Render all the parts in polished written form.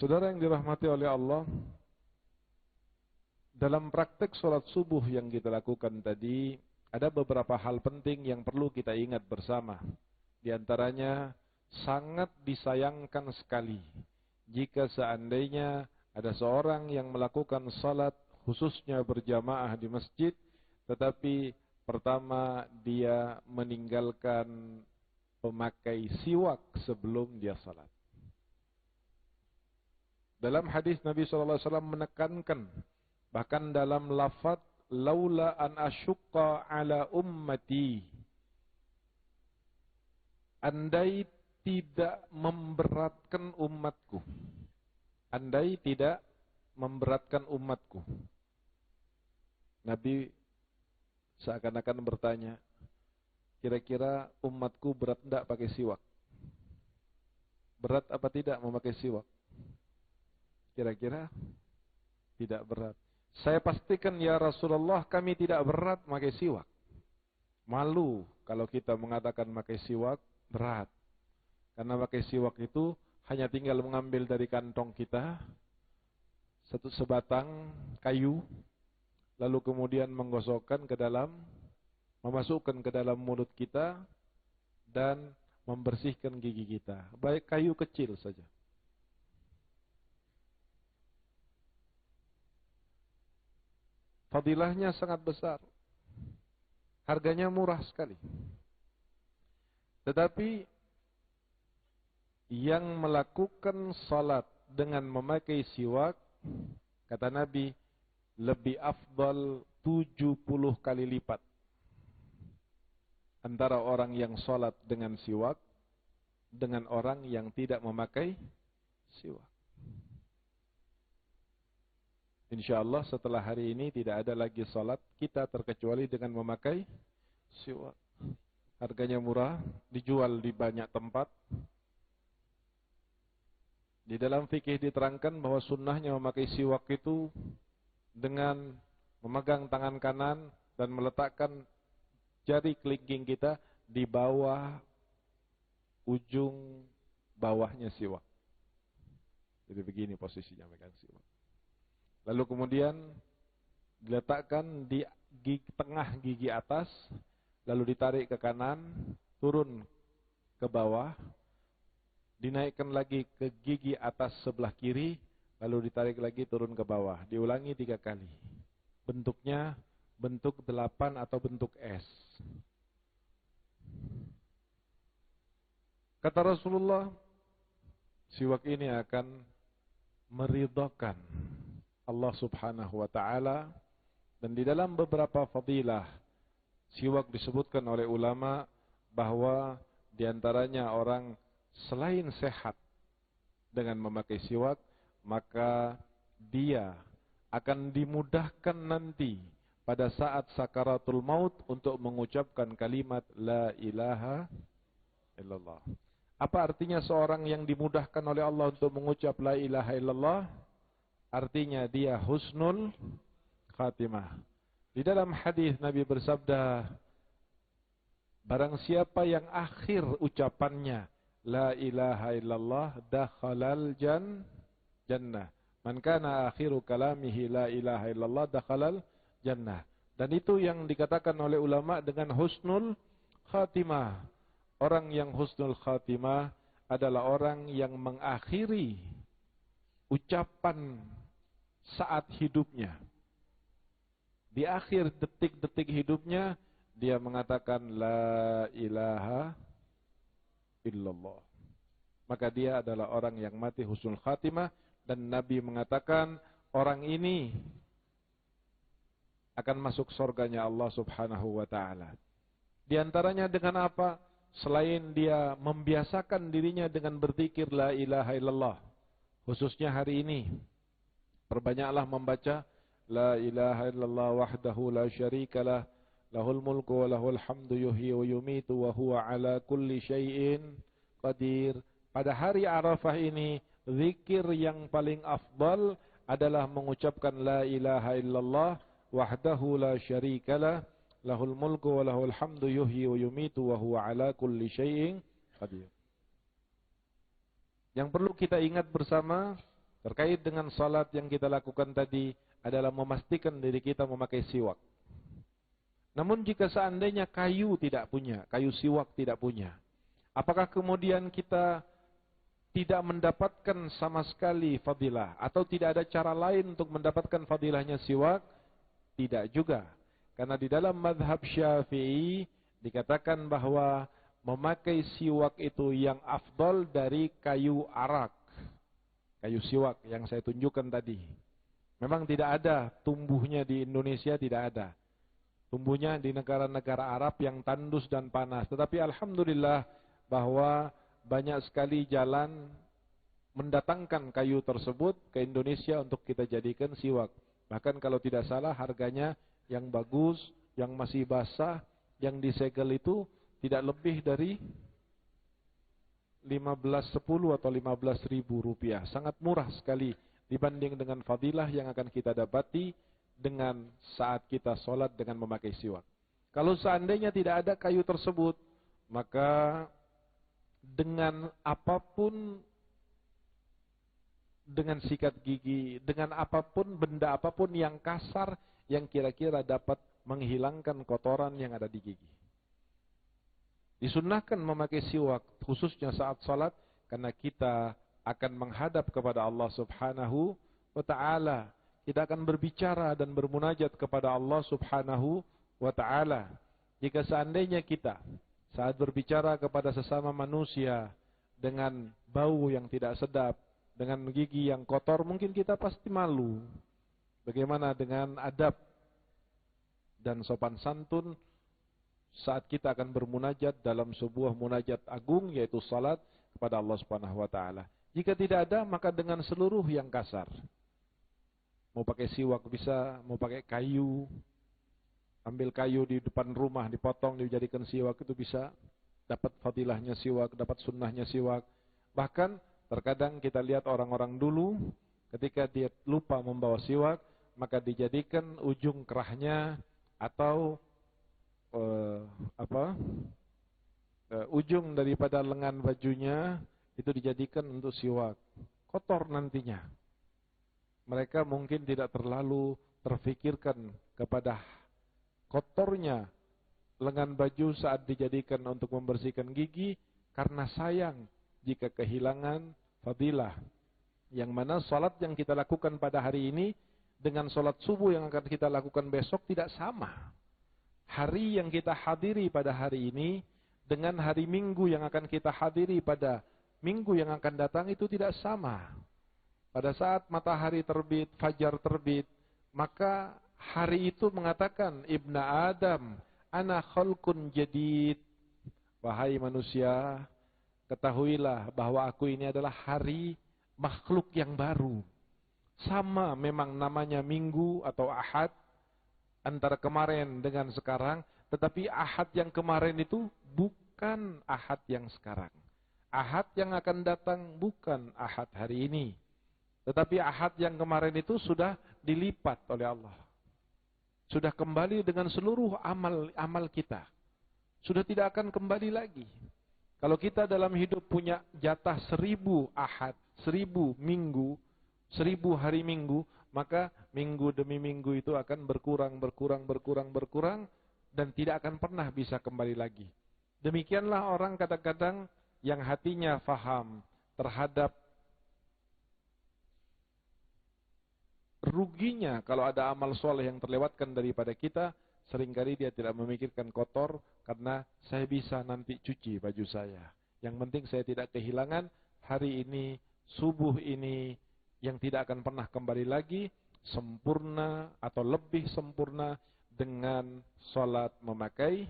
Saudara yang dirahmati oleh Allah, dalam praktek sholat subuh yang kita lakukan tadi, ada beberapa hal penting yang perlu kita ingat bersama. Di antaranya, sangat disayangkan sekali jika seandainya ada seorang yang melakukan salat khususnya berjamaah di masjid, tetapi pertama dia meninggalkan pemakai siwak sebelum dia salat. Dalam hadis Nabi SAW menekankan, bahkan dalam lafaz laula an asyqa ala ummati, andai tidak memberatkan umatku, andai tidak memberatkan umatku. Nabi seakan-akan bertanya, kira-kira umatku berat tidak pakai siwak? Berat apa tidak memakai siwak? Kira-kira tidak berat. Saya pastikan ya Rasulullah, kami tidak berat memakai siwak. Malu kalau kita mengatakan memakai siwak berat. Karena memakai siwak itu hanya tinggal mengambil dari kantong kita satu sebatang kayu, lalu kemudian menggosokkan ke dalam, memasukkan ke dalam mulut kita dan membersihkan gigi kita. Baik kayu kecil saja. Fadilahnya sangat besar. Harganya murah sekali. Tetapi yang melakukan salat dengan memakai siwak, kata Nabi, lebih afdal 70 kali lipat antara orang yang salat dengan siwak dengan orang yang tidak memakai siwak. InsyaAllah setelah hari ini tidak ada lagi salat kita terkecuali dengan memakai siwak. Harganya murah, dijual di banyak tempat. Di dalam fikih diterangkan bahwa sunnahnya memakai siwak itu dengan memegang tangan kanan dan meletakkan jari kelingking kita di bawah ujung bawahnya siwak. Jadi begini posisinya megang siwak. Lalu kemudian diletakkan di tengah gigi atas, lalu ditarik ke kanan, turun ke bawah, dinaikkan lagi ke gigi atas sebelah kiri, lalu ditarik lagi turun ke bawah. Diulangi 3 kali. Bentuknya bentuk 8 atau bentuk S. Kata Rasulullah, siwak ini akan meridhakan Allah subhanahu wa ta'ala. Dan di dalam beberapa fadilah siwak disebutkan oleh ulama bahwa di antaranya orang selain sehat dengan memakai siwak, maka dia akan dimudahkan nanti pada saat sakaratul maut untuk mengucapkan kalimat la ilaha illallah. Apa artinya seorang yang dimudahkan oleh Allah untuk mengucap la ilaha illallah? Artinya dia husnul khatimah. Di dalam hadis Nabi bersabda, barang siapa yang akhir ucapannya la ilaha illallah dakhalal jannah. Man kana akhiru kalamihi la ilaha illallah dakhalal jannah. Dan itu yang dikatakan oleh ulama dengan husnul khatimah. Orang yang husnul khatimah adalah orang yang mengakhiri ucapan saat hidupnya. Di akhir detik-detik hidupnya dia mengatakan la ilaha illallah. Maka dia adalah orang yang mati husnul khatimah, dan Nabi mengatakan orang ini akan masuk surganya Allah subhanahu wa ta'ala. Di antaranya dengan apa? Selain dia membiasakan dirinya dengan berzikir la ilaha illallah. Khususnya hari ini, perbanyaklah membaca la ilaha illallah wahdahu la syarikalah lahul mulku wa lahul hamdu yuhyi wa yumitu wa huwa ala kulli syai'in qadir. Pada hari Arafah ini, zikir yang paling afdal adalah mengucapkan la ilaha illallah wahdahu la syarikalah lahul mulku wa lahul hamdu yuhyi wa yumitu wa huwa ala kulli syai'in qadir. Yang perlu kita ingat bersama, terkait dengan salat yang kita lakukan tadi adalah memastikan diri kita memakai siwak. Namun jika seandainya kayu siwak tidak punya, apakah kemudian kita tidak mendapatkan sama sekali fadilah atau tidak ada cara lain untuk mendapatkan fadilahnya siwak? Tidak juga. Karena di dalam mazhab Syafi'i dikatakan bahwa memakai siwak itu yang afdal dari kayu arak. Kayu siwak yang saya tunjukkan tadi. Memang tidak ada tumbuhnya di Indonesia, tidak ada. Tumbuhnya di negara-negara Arab yang tandus dan panas. Tetapi alhamdulillah bahwa banyak sekali jalan mendatangkan kayu tersebut ke Indonesia untuk kita jadikan siwak. Bahkan kalau tidak salah harganya yang bagus, yang masih basah, yang disegel itu tidak lebih dari 15.10 atau 15.000 rupiah. Sangat murah sekali dibanding dengan fadilah yang akan kita dapati dengan saat kita sholat dengan memakai siwak. Kalau seandainya tidak ada kayu tersebut, maka dengan apapun, dengan sikat gigi, dengan apapun, benda apapun yang kasar, yang kira-kira dapat menghilangkan kotoran yang ada di gigi. Disunnahkan memakai siwak, khususnya saat salat, karena kita akan menghadap kepada Allah Subhanahu wa Ta'ala. Kita akan berbicara dan bermunajat kepada Allah Subhanahu wa Ta'ala. Jika seandainya kita saat berbicara kepada sesama manusia dengan bau yang tidak sedap, dengan gigi yang kotor, mungkin kita pasti malu. Bagaimana dengan adab dan sopan santun saat kita akan bermunajat dalam sebuah munajat agung, yaitu salat kepada Allah Subhanahu wa Ta'ala. Jika tidak ada, maka dengan seluruh yang kasar. Mau pakai siwak bisa, mau pakai kayu, ambil kayu di depan rumah, dipotong, dijadikan siwak, itu bisa dapat fadilahnya siwak, dapat sunnahnya siwak. Bahkan terkadang kita lihat orang-orang dulu, ketika dia lupa membawa siwak, maka dijadikan ujung kerahnya atau ujung daripada lengan bajunya itu dijadikan untuk siwak. Kotor nantinya. Mereka mungkin tidak terlalu terfikirkan kepada kotornya lengan baju saat dijadikan untuk membersihkan gigi, karena sayang jika kehilangan fadilah. Yang mana salat yang kita lakukan pada hari ini dengan salat subuh yang akan kita lakukan besok tidak sama. Hari yang kita hadiri pada hari ini dengan hari Minggu yang akan kita hadiri pada minggu yang akan datang itu tidak sama. Pada saat matahari terbit, fajar terbit, maka hari itu mengatakan, Ibna Adam, ana khalqun jadid. Wahai manusia, ketahuilah bahwa aku ini adalah hari makhluk yang baru. Sama memang namanya minggu atau ahad, antara kemarin dengan sekarang, tetapi ahad yang kemarin itu bukan ahad yang sekarang. Ahad yang akan datang bukan ahad hari ini. Tetapi ahad yang kemarin itu sudah dilipat oleh Allah. Sudah kembali dengan seluruh amal kita. Sudah tidak akan kembali lagi. Kalau kita dalam hidup punya jatah 1000 ahad, 1000 minggu, 1000 hari minggu, maka minggu demi minggu itu akan berkurang dan tidak akan pernah bisa kembali lagi. Demikianlah orang kadang-kadang yang hatinya faham terhadap ruginya kalau ada amal soleh yang terlewatkan daripada kita, seringkali dia tidak memikirkan kotor karena saya bisa nanti cuci baju saya. Yang penting saya tidak kehilangan hari ini, subuh ini, yang tidak akan pernah kembali lagi, sempurna atau lebih sempurna dengan sholat memakai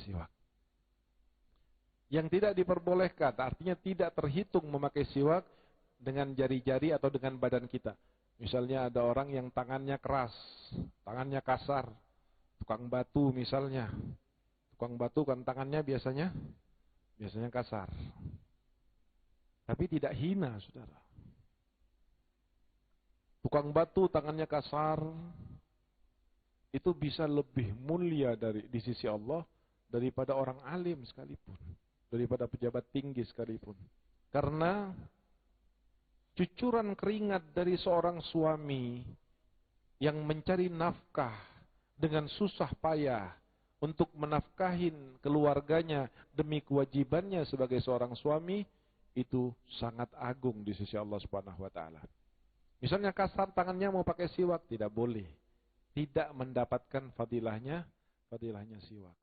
siwak. Yang tidak diperbolehkan, artinya tidak terhitung memakai siwak dengan jari-jari atau dengan badan kita. Misalnya ada orang yang tangannya keras, tangannya kasar, tukang batu misalnya. Tukang batu kan tangannya biasanya kasar. Tapi tidak hina, saudara. Tukang batu tangannya kasar, itu bisa lebih mulia di sisi Allah daripada orang alim sekalipun, daripada pejabat tinggi sekalipun. Karena cucuran keringat dari seorang suami yang mencari nafkah dengan susah payah untuk menafkahin keluarganya demi kewajibannya sebagai seorang suami, itu sangat agung di sisi Allah Subhanahu wa taala. Misalnya kasar tangannya mau pakai siwak, tidak boleh. Tidak mendapatkan fadilahnya siwak.